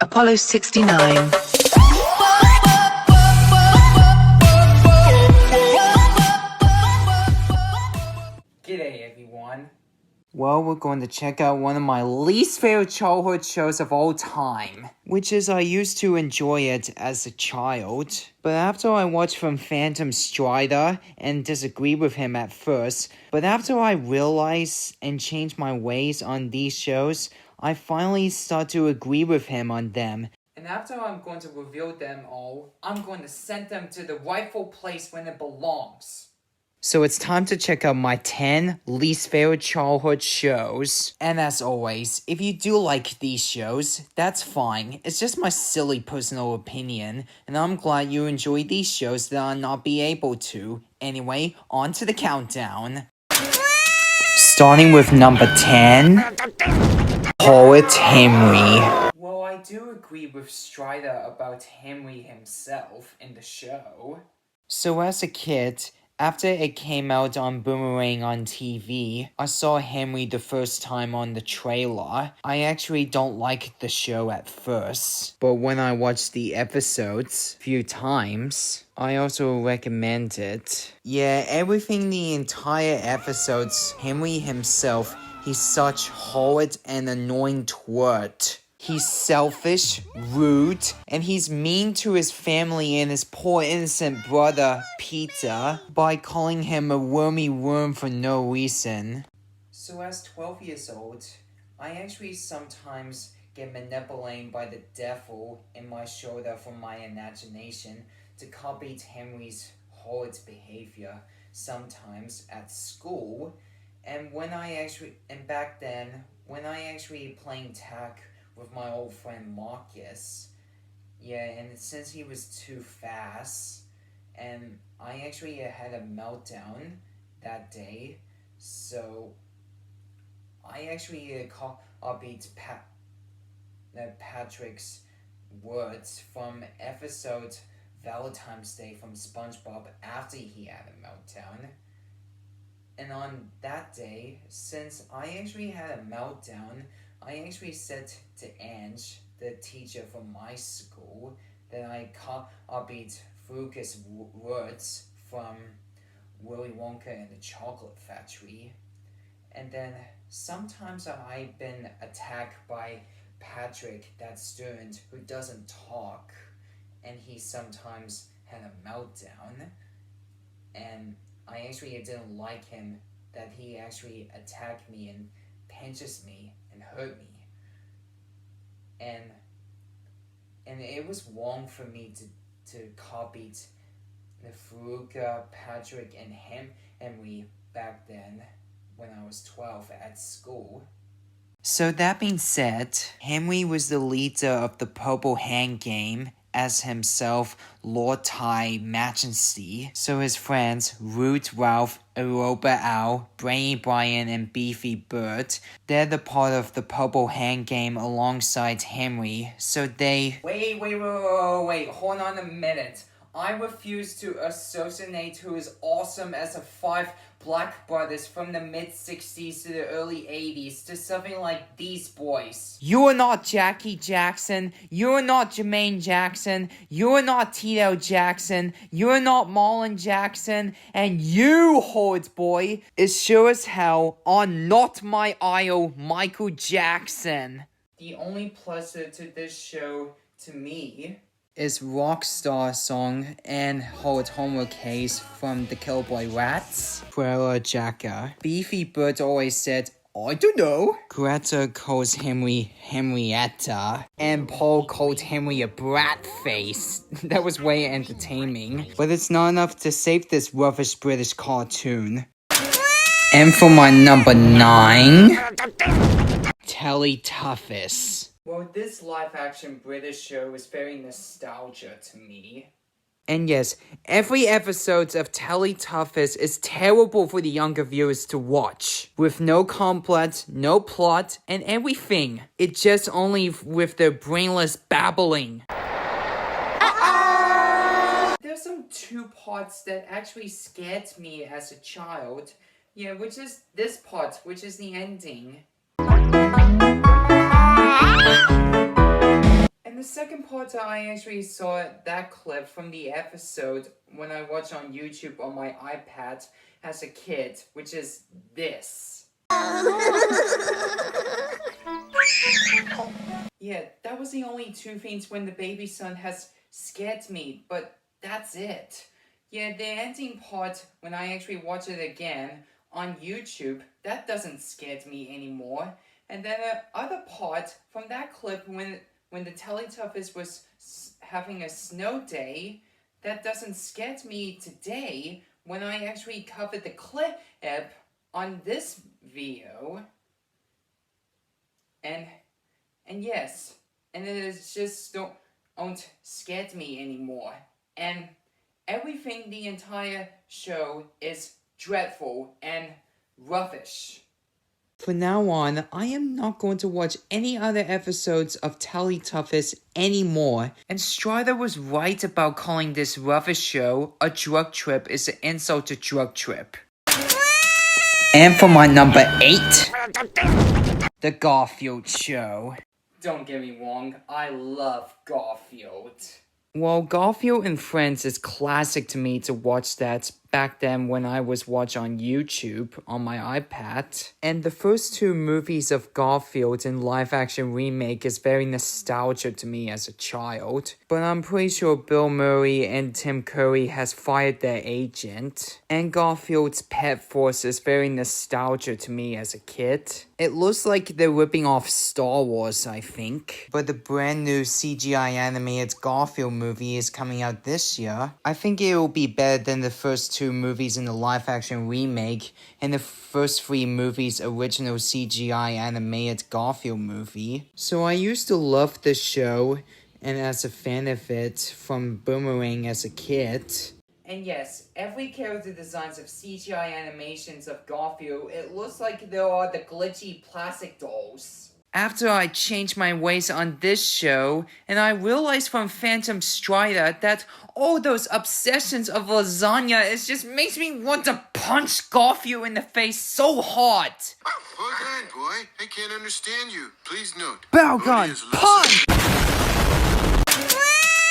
Apollo 69. G'day everyone. Well, we're going to check out one of my least favorite childhood shows of all time, which is I used to enjoy it as a child, but after I watched from Phantom Strider and disagree with him at first, but after I realized and changed my ways on these shows, I finally start to agree with him on them. And after I'm going to reveal them all, I'm going to send them to the rightful place when it belongs. So it's time to check out my 10 least favorite childhood shows. And as always, if you do like these shows, that's fine. It's just my silly personal opinion, and I'm glad you enjoy these shows that I'll not be able to. Anyway, on to the countdown. Starting with number 10, Poet Henry. Well, I do agree with Strider about Henry himself in the show. So as a kid, after it came out on Boomerang on TV, I saw Henry the first time on the trailer. I actually don't like the show at first, but when I watched the episodes a few times, I also recommend it. Yeah, everything the entire episodes, Henry himself, he's such horrid and annoying twat. He's selfish, rude, and he's mean to his family and his poor innocent brother, Peter, by calling him a wormy worm for no reason. So as 12 years old, I actually sometimes get manipulated by the devil in my shoulder from my imagination to copy Henry's horrid behavior, sometimes at school, and back then, when I actually playing tag with my old friend Marcus. Yeah, and since he was too fast, and I actually had a meltdown that day, so I actually copied Patrick's words from episode Valentine's Day from SpongeBob after he had a meltdown. And on that day, since I actually had a meltdown, I actually said to Ange, the teacher from my school, that I copied Fuchs' words from Willy Wonka and the Chocolate Factory. And then sometimes I've been attacked by Patrick, that student who doesn't talk, and he sometimes had a meltdown. And I actually didn't like him, that he actually attacked me and pinches me and hurt me. And it was wrong for me to copy the Furuka, Patrick, and Henry back then when I was 12 at school. So that being said, Henry was the leader of the Purple Hand Game as himself, Lord Tai Majesty. So his friends, Root Ralph, Aroba Owl, Brainy Brian, and Beefy Bird, they're the part of the Purple Hand Game alongside Henry. So they... Wait, hold on a minute. I refuse to associate who is awesome as the 5 Black Brothers from the mid-60s to the early 80s to something like these boys. You're not Jackie Jackson. You're not Jermaine Jackson. You're not Tito Jackson. You're not Marlon Jackson. And you, horrid boy, is sure as hell are not my idol, Michael Jackson. The only plus to this show, to me, is Rockstar Song and Hold Homework Case from the Cowboy Rats. Prella Jacka. Beefy Bird always said, I don't know. Greta calls Henry Henrietta. And Paul called Henry a brat face. That was way entertaining. But it's not enough to save this rubbish British cartoon. And for my number 9, Telly Toughest. Well, this live-action British show is very nostalgia to me. And yes, every episode of Telly Toughest is terrible for the younger viewers to watch. With no complot, no plot, and everything. It's just only with their brainless babbling. There's some 2 parts that actually scared me as a child. Yeah, which is this part, which is the ending. And second part, I actually saw that clip from the episode when I watched on YouTube on my iPad as a kid, which is this. Yeah, that was the only two things when the baby son has scared me, but that's it. Yeah, the ending part, when I actually watch it again on YouTube, that doesn't scare me anymore. And then the other part from that clip when the Telly Toughest was having a snow day, that doesn't scare me today when I actually covered the clip on this video. And yes, and it is just don't scare me anymore. And everything the entire show is dreadful and roughish. From now on, I am not going to watch any other episodes of Telly Toughest anymore. And Strider was right about calling this roughish show a drug trip is an insult to drug trip. And for my number 8, The Garfield Show. Don't get me wrong, I love Garfield. Well, Garfield and Friends is classic to me to watch that back then when I was watching on YouTube on my iPad. And the first two movies of Garfield in live-action remake is very nostalgic to me as a child. But I'm pretty sure Bill Murray and Tim Curry has fired their agent. And Garfield's pet force is very nostalgic to me as a kid. It looks like they're ripping off Star Wars, I think. But the brand new CGI animated Garfield movie is coming out this year. I think it will be better than the first two movies in the live-action remake and the first 3 movies original CGI animated Garfield movie. So I used to love this show and as a fan of it from Boomerang as a kid. And yes, every character designs of CGI animations of Garfield, it looks like there are the glitchy plastic dolls. After I changed my ways on this show, and I realized from Phantom Strider that all those obsessions of lasagna just makes me want to punch Garfield in the face so hard. Hold on, boy. I can't understand you. Please note. Balgon, punch!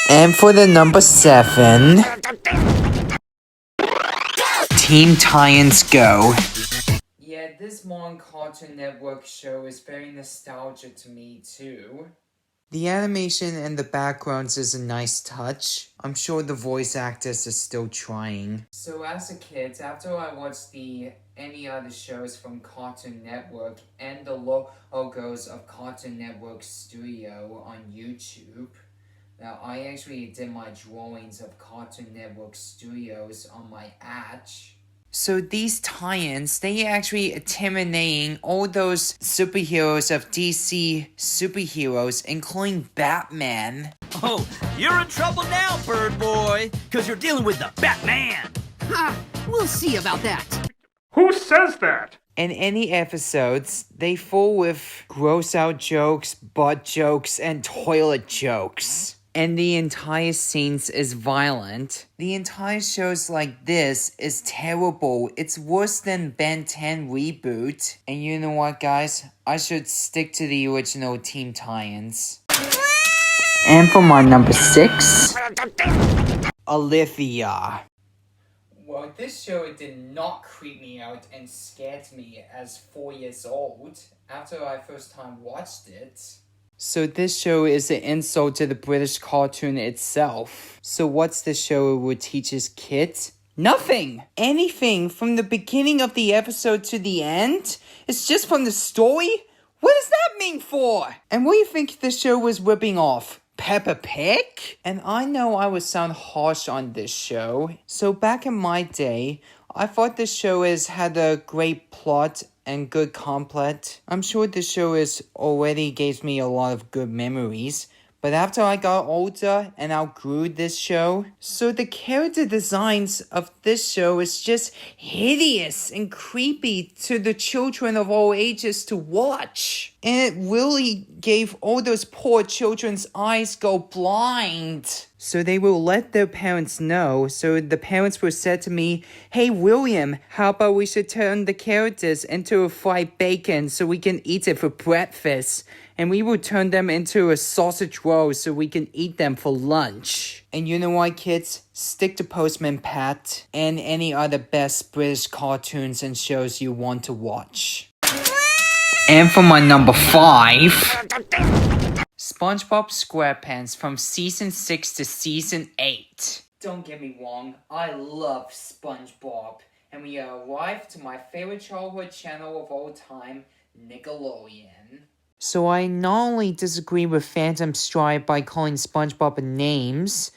And for the number 7, Teen Titans Go. Yeah, this modern Cartoon Network show is very nostalgic to me too. The animation and the backgrounds is a nice touch. I'm sure the voice actors are still trying. So as a kid, after I watched any other shows from Cartoon Network and the logos of Cartoon Network Studio on YouTube, now I actually did my drawings of Cartoon Network Studios on my Edge. So these tie-ins, they actually eliminating all those superheroes of DC superheroes, including Batman. Oh, you're in trouble now, Bird Boy, because you're dealing with the Batman. Ha! We'll see about that. Who says that? In any episodes, they full with gross-out jokes, butt jokes, and toilet jokes. And the entire scenes is violent. The entire shows like this is terrible. It's worse than Ben 10 reboot. And you know what, guys? I should stick to the original Teen Titans. And for my number 6, Olivia. Well, this show did not creep me out and scared me as 4 years old after I first time watched it. So this show is an insult to the British cartoon itself. So what's the show it would teach its kids? Nothing! Anything from the beginning of the episode to the end? It's just from the story? What does that mean for? And what do you think the show was ripping off? Peppa Pig? And I know I would sound harsh on this show. So back in my day, I thought this show had a great plot and good complot. I'm sure this show already gave me a lot of good memories. But after I got older and outgrew this show, so the character designs of this show is just hideous and creepy to the children of all ages to watch. And it really gave all those poor children's eyes go blind. So they will let their parents know. So the parents were said to me, "Hey William, how about we should turn the characters into a fried bacon so we can eat it for breakfast? And we will turn them into a sausage roll so we can eat them for lunch." And you know what, kids? Stick to Postman Pat and any other best British cartoons and shows you want to watch. And for my number 5, SpongeBob SquarePants from Season 6 to Season 8. Don't get me wrong, I love SpongeBob. And we arrived to my favorite childhood channel of all time, Nickelodeon. So I not only disagree with Phantom Stride by calling SpongeBob names,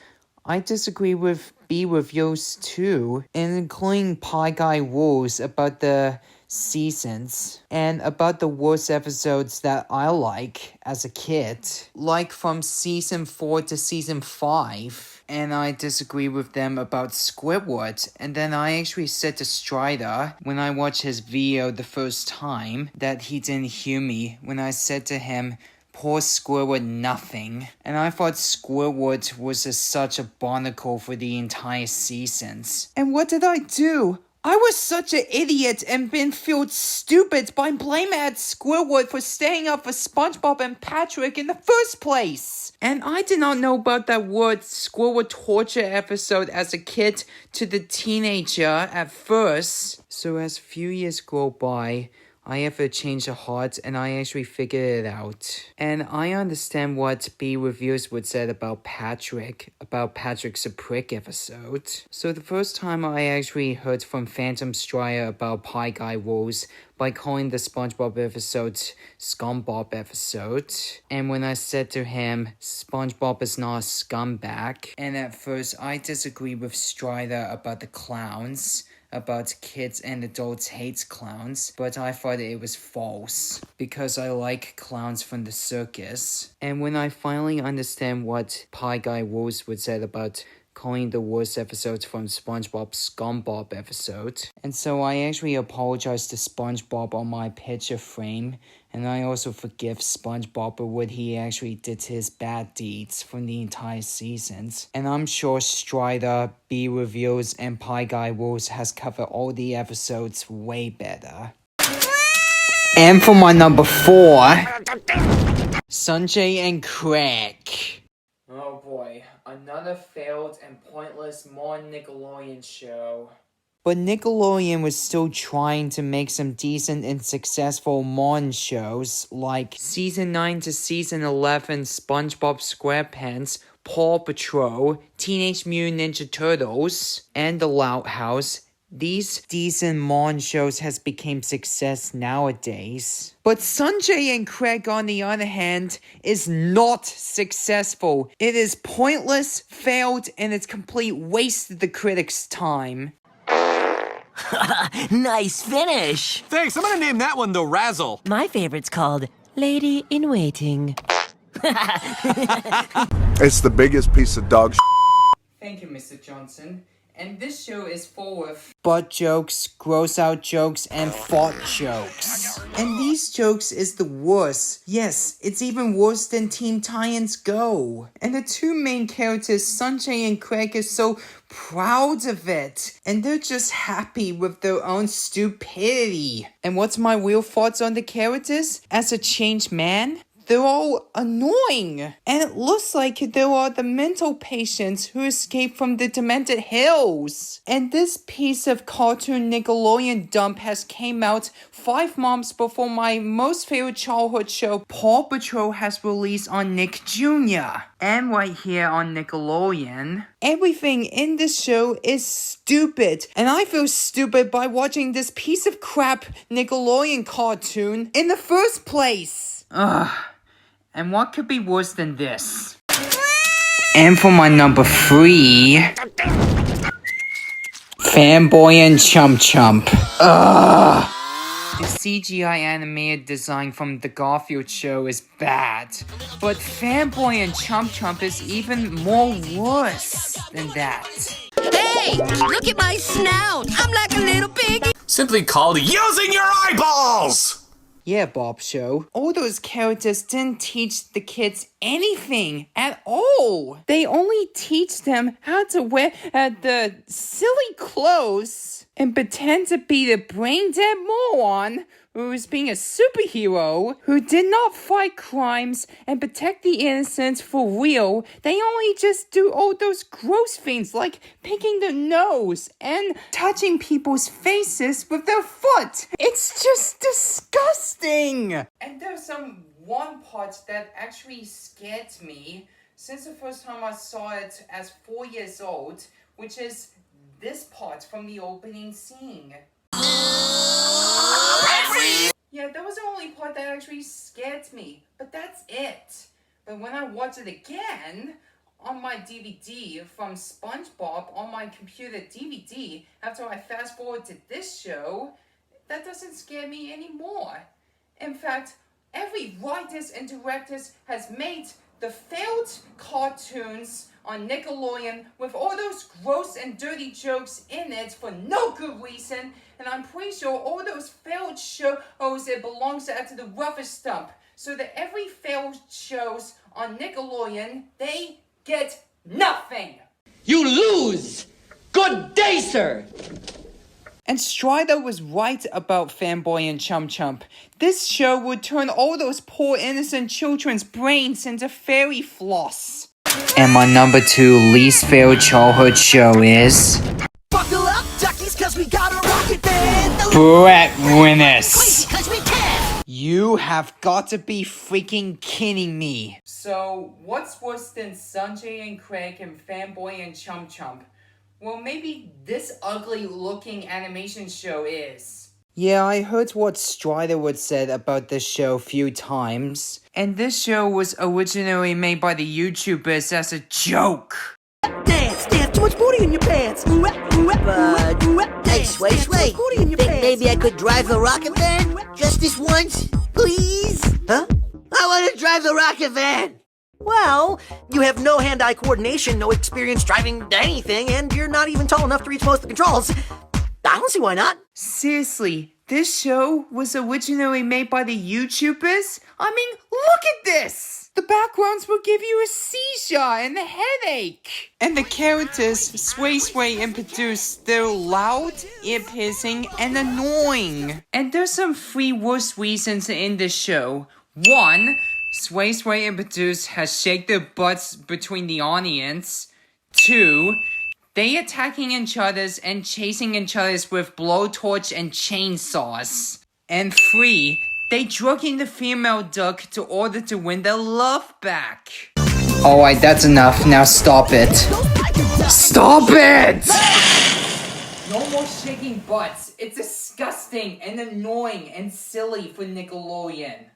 I disagree with B reviews too, including Pie Guy rules about the seasons and about the worst episodes that I like as a kid, like from season 4 to season 5. And I disagree with them about Squidward. And then I actually said to Strider when I watched his video the first time that he didn't hear me when I said to him, "Poor Squidward nothing." And I thought Squidward was such a barnacle for the entire seasons. And what did I do? I was such an idiot and been felt stupid by blaming at Squidward for staying up for SpongeBob and Patrick in the first place. And I did not know about that word Squidward torture episode as a kid to the teenager at first. So as a few years go by, I have a change of heart and I actually figured it out. And I understand what B reviews would say about Patrick's a prick episode. So the first time I actually heard from Phantom Strider about Pie Guy rules by calling the SpongeBob episode Scumbob episode. And when I said to him, SpongeBob is not a scumbag. And at first I disagree with Strider about the clowns, about kids and adults hates clowns, but I thought it was false because I like clowns from the circus. And when I finally understand what Pie Guy Rules would say about calling the worst episodes from SpongeBob Scumbob episode. And so I actually apologize to SpongeBob on my picture frame, and I also forgive SpongeBob for what he actually did to his bad deeds from the entire seasons. And I'm sure Strider, B Reviews, and Pie Guy Rules has covered all the episodes way better. And for my number 4, Sunjay and Craig. Oh boy, another failed and pointless modern Nickelodeon show. But Nickelodeon was still trying to make some decent and successful modern shows like Season 9 to Season 11 SpongeBob SquarePants, Paw Patrol, Teenage Mutant Ninja Turtles, and The Loud House. These decent modern shows has become success nowadays. But Sunjay and Craig, on the other hand, is not successful. It is pointless, failed, and it's complete waste of the critics' time. Nice finish. Thanks, I'm gonna name that one the Razzle. My favorite's called Lady in Waiting. It's the biggest piece of dog Thank you, Mr. Johnson. And this show is full of butt jokes, gross out jokes, and fart jokes. And these jokes is the worst. Yes, it's even worse than Teen Titans Go. And the two main characters, Sunjay and Craig, are so proud of it. And they're just happy with their own stupidity. And what's my real thoughts on the characters? As a changed man? They're all annoying. And it looks like they are the mental patients who escaped from the demented hills. And this piece of cartoon Nickelodeon dump has came out 5 months before my most favorite childhood show, Paw Patrol, has released on Nick Jr. And right here on Nickelodeon. Everything in this show is stupid. And I feel stupid by watching this piece of crap Nickelodeon cartoon in the first place. Ugh. And what could be worse than this? And for my number 3, Fanboy and Chum. Ugh. The CGI animated design from the Garfield show is bad, but Fanboy and Chum is even more worse than that. Hey, look at my snout. I'm like a little piggy. Simply called using your eyeballs! Yeah, Bob Show. All those characters didn't teach the kids anything at all. They only teach them how to wear the silly clothes and pretend to be the brain-dead moron who's being a superhero who did not fight crimes and protect the innocents for real. They only just do all those gross things like picking their nose and touching people's faces with their foot. It's just disgusting. And there's one part that actually scared me since the first time I saw it as 4 years old, which is this part from the opening scene. Yeah, that was the only part that actually scared me, but that's it. But when I watch it again on my DVD from SpongeBob on my computer DVD, after I fast forward to this show, that doesn't scare me anymore. In fact, every writers and directors has made the failed cartoons on Nickelodeon with all those gross and dirty jokes in it for no good reason, and I'm pretty sure all those failed shows it belongs to the rubbish stump, so that every failed shows on Nickelodeon, they get nothing! You lose! Good day, sir! And Strider was right about Fanboy and Chum. This show would turn all those poor innocent children's brains into fairy floss. And my number 2 least favorite childhood show is... Buckle up, duckies, cause we got a rocket band. Breadwinners. Cause we can. You have got to be freaking kidding me. So, what's worse than Sunjay and Craig and Fanboy and Chum? Well, maybe this ugly-looking animation show is. Yeah, I heard what Strider would said about this show a few times. And this show was originally made by the YouTubers as a joke. Dance, too much booty in your pants. Hey, Sway, think maybe I could drive the rocket van? Just this once, please? Huh? I want to drive the rocket van! Well, you have no hand-eye coordination, no experience driving anything, and you're not even tall enough to reach most of the controls. I don't see why not. Seriously, this show was originally made by the YouTubers? I mean, look at this! The backgrounds will give you a seizure and a headache. And the characters, Sway and Produce, they're loud, ear-piercing, and annoying. And there's some 3 worst reasons in this show. 1, Sway and Produce has shake their butts between the audience. 2, they attacking each other's and chasing each other's with blowtorch and chainsaws. And 3, they drugging the female duck to order to win their love back. Alright, that's enough. Now stop it. Stop it! No more shaking butts. It's disgusting and annoying and silly for Nickelodeon.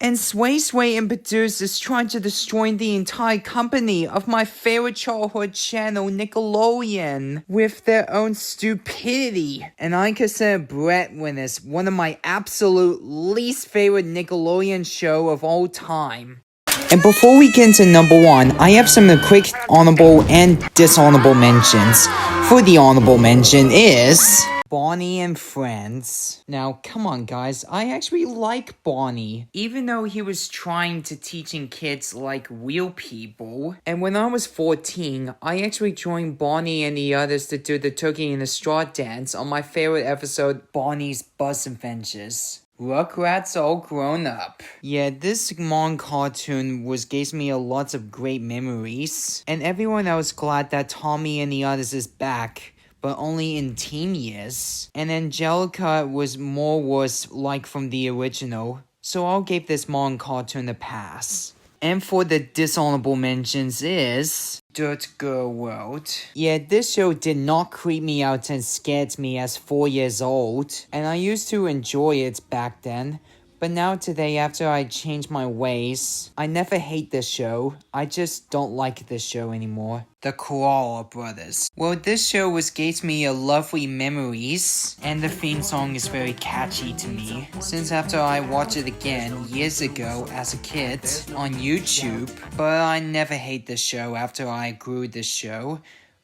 And Sway and Produce is trying to destroy the entire company of my favorite childhood channel, Nickelodeon, with their own stupidity. And I consider Breadwinners one of my absolute least favorite Nickelodeon show of all time. And before we get into number 1, I have some quick honorable and dishonorable mentions. For the honorable mention is... Bonnie and Friends. Now, come on guys, I actually like Bonnie, even though he was trying to teaching kids like real people. And when I was 14, I actually joined Bonnie and the others to do the turkey and the straw dance on my favorite episode, Bonnie's Bus Adventures. Rugrats all grown up. Yeah, this Mon cartoon gave me lots of great memories. And everyone else glad that Tommy and the others is back, but only in teen years. And Angelica was more worse like from the original, so I'll give this Mon cartoon a pass. And for the dishonorable mentions is... Dirt Girl World. Yeah, this show did not creep me out and scared me as 4 years old, and I used to enjoy it back then. But now today, after I changed my ways, I never hate this show. I just don't like this show anymore. The Koala Brothers. Well, this show gave me a lovely memories, and the theme song is very catchy to me. Since after I watched it again years ago as a kid on YouTube, but I never hate this show after I grew this show.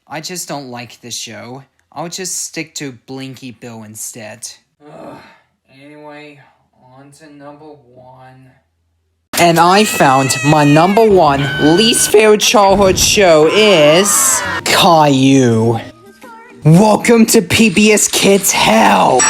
I just don't like this show. I'll just stick to Blinky Bill instead. Anyway... On to number 1. And I found my number 1 least favorite childhood show is Caillou. Welcome to PBS Kids Hell!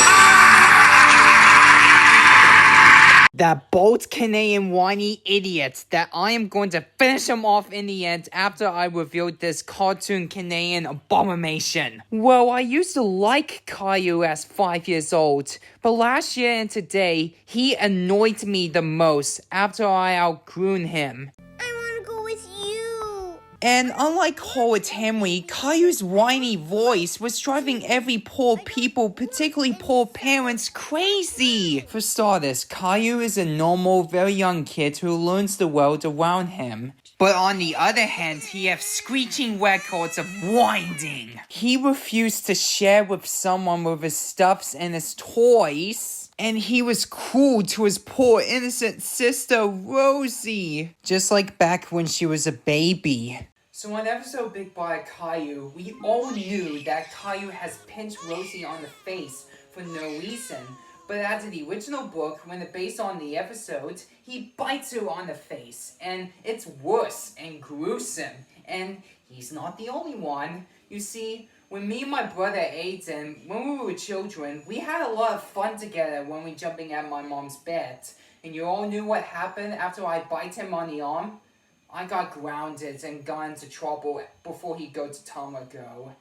That bold Canadian whiny idiot that I am going to finish him off in the end after I revealed this cartoon Canadian abomination. Well, I used to like Caillou as 5 years old, but last year and today, he annoyed me the most after I outgrew him. And unlike Howard Henry, Caillou's whiny voice was driving every poor people, particularly poor parents, crazy. For starters, Caillou is a normal, very young kid who learns the world around him. But on the other hand, he has screeching records of whining. He refused to share with someone with his stuffs and his toys. And he was cruel to his poor innocent sister, Rosie. Just like back when she was a baby. So in episode Big Bad Caillou, we all knew that Caillou has pinched Rosie on the face for no reason. But as in the original book, when it's based on the episode, he bites her on the face. And it's worse and gruesome. And he's not the only one. You see, when me and my brother Aiden, when we were children, we had a lot of fun together when we jumping at my mom's bed. And you all knew what happened after I bite him on the arm? I got grounded and got into trouble before he go to Tiango.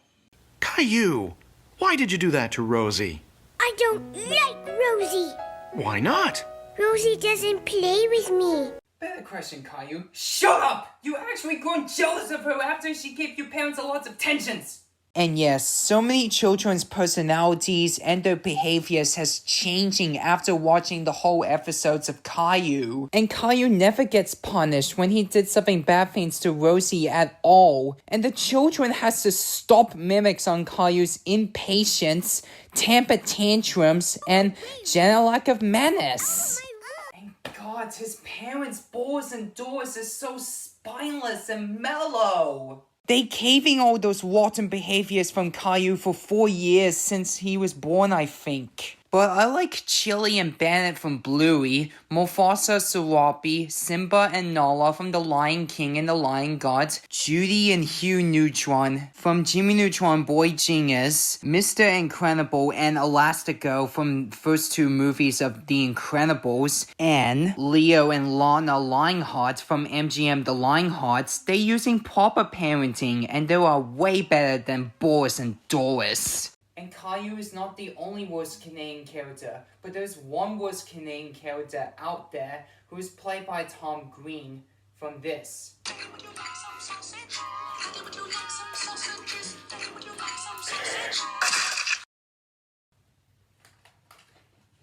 Caillou, why did you do that to Rosie? I don't like Rosie. Why not? Rosie doesn't play with me. Better question, Caillou. Shut up! You actually grown jealous of her after she gave your parents a lot of attentions. And yes, so many children's personalities and their behaviors has changing after watching the whole episodes of Caillou. And Caillou never gets punished when he did something bad things to Rosie at all. And the children has to stop mimics on Caillou's impatience, temper tantrums, and general lack of manners. And God, his parents' balls and doors are so spineless and mellow. They caving all those rotten behaviors from Caillou for 4 years since he was born, I think. But I like Chili and Bandit from Bluey, Mufasa, Sarabi, Simba and Nala from The Lion King and The Lion God, Judy and Hugh Neutron from Jimmy Neutron Boy Genius, Mr. Incredible and Elastigirl from the first 2 movies of The Incredibles, and Leo and Lana Lionheart from MGM The Lionhearts. They're using proper parenting and they are way better than Boris and Doris. And Caillou is not the only worst Canadian character, but there's one worst Canadian character out there who is played by Tom Green from this.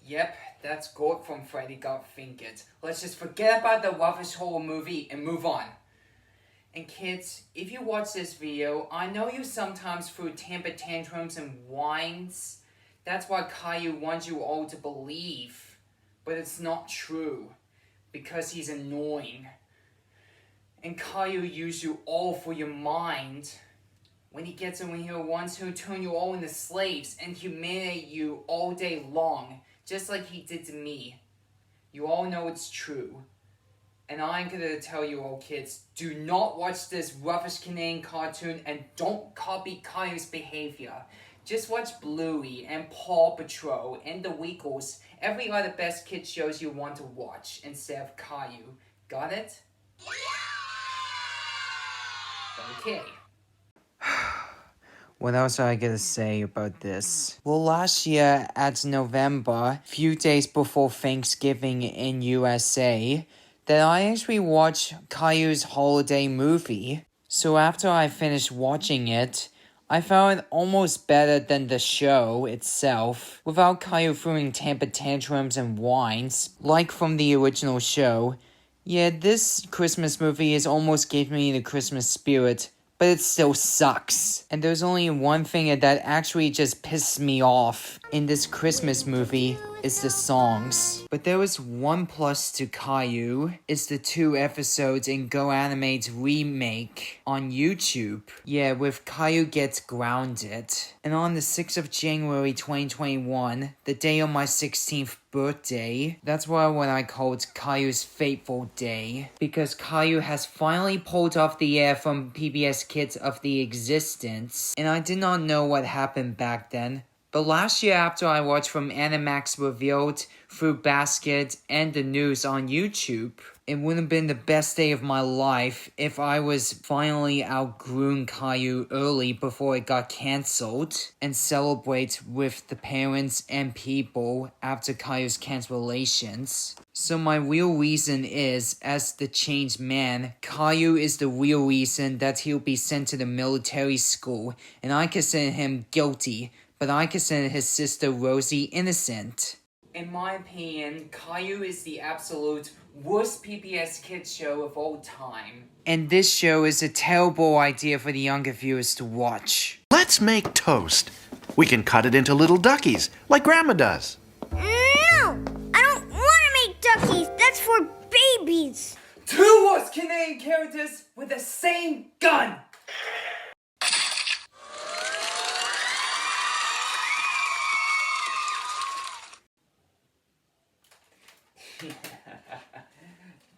Yep, that's Gort from Freddy Got Fingered. Let's just forget about the rubbish horror movie and move on. And kids, if you watch this video, I know you sometimes throw temper tantrums and whines. That's what Caillou wants you all to believe. But it's not true. Because he's annoying. And Caillou uses you all for your mind. When he gets in here once, he'll turn you all into slaves and humiliate you all day long. Just like he did to me. You all know it's true. And I'm gonna tell you all kids, do not watch this rubbish Canadian cartoon and don't copy Caillou's behavior. Just watch Bluey and Paw Patrol and The Weekles, every other best kid shows you want to watch instead of Caillou. Got it? Okay. What else I gotta say about this? Well, last year at November, few days before Thanksgiving in USA, that I actually watched Caillou's holiday movie. So after I finished watching it, I found it almost better than the show itself, without Caillou throwing temper tantrums and whines, like from the original show. Yeah, this Christmas movie is almost gave me the Christmas spirit, but it still sucks. And there's only one thing that actually just pisses me off, in this Christmas movie is the songs. But there was one plus to Caillou, is the 2 episodes in Go Animate's remake on YouTube. Yeah, with Caillou Gets Grounded. And on the 6th of January 2021, the day of my 16th birthday, that's what I called Caillou's Fateful Day. Because Caillou has finally pulled off the air from PBS Kids of the existence. And I did not know what happened back then. But last year after I watched from Animax Revealed, Fruit Basket, and the news on YouTube, it would have been the best day of my life if I was finally outgrown Caillou early before it got cancelled, and celebrate with the parents and people after Caillou's cancellations. So my real reason is, as the changed man, Caillou is the real reason that he'll be sent to the military school, and I consider him guilty. But I consider his sister Rosie innocent. In my opinion, Caillou is the absolute worst PBS Kids show of all time. And this show is a terrible idea for the younger viewers to watch. Let's make toast. We can cut it into little duckies, like Grandma does. No! I don't want to make duckies. That's for babies. 2 worst Canadian characters with the same gun!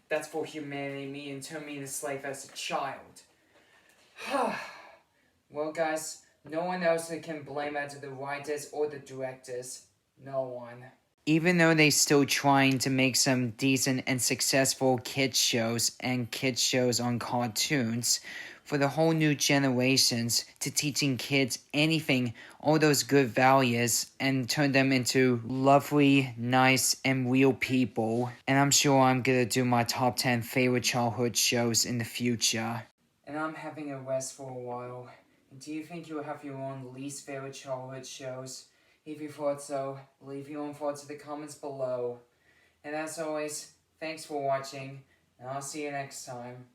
That's for humanitying me and turn me into a slave as a child. Well guys, no one else can blame either the writers or the directors. No one. Even though they're still trying to make some decent and successful kids shows and kids shows on cartoons, for the whole new generations to teaching kids anything, all those good values, and turn them into lovely, nice, and real people. And I'm sure I'm gonna do my top 10 favorite childhood shows in the future. And I'm having a rest for a while. Do you think you'll have your own least favorite childhood shows? If you thought so, leave your own thoughts in the comments below. And as always, thanks for watching, and I'll see you next time.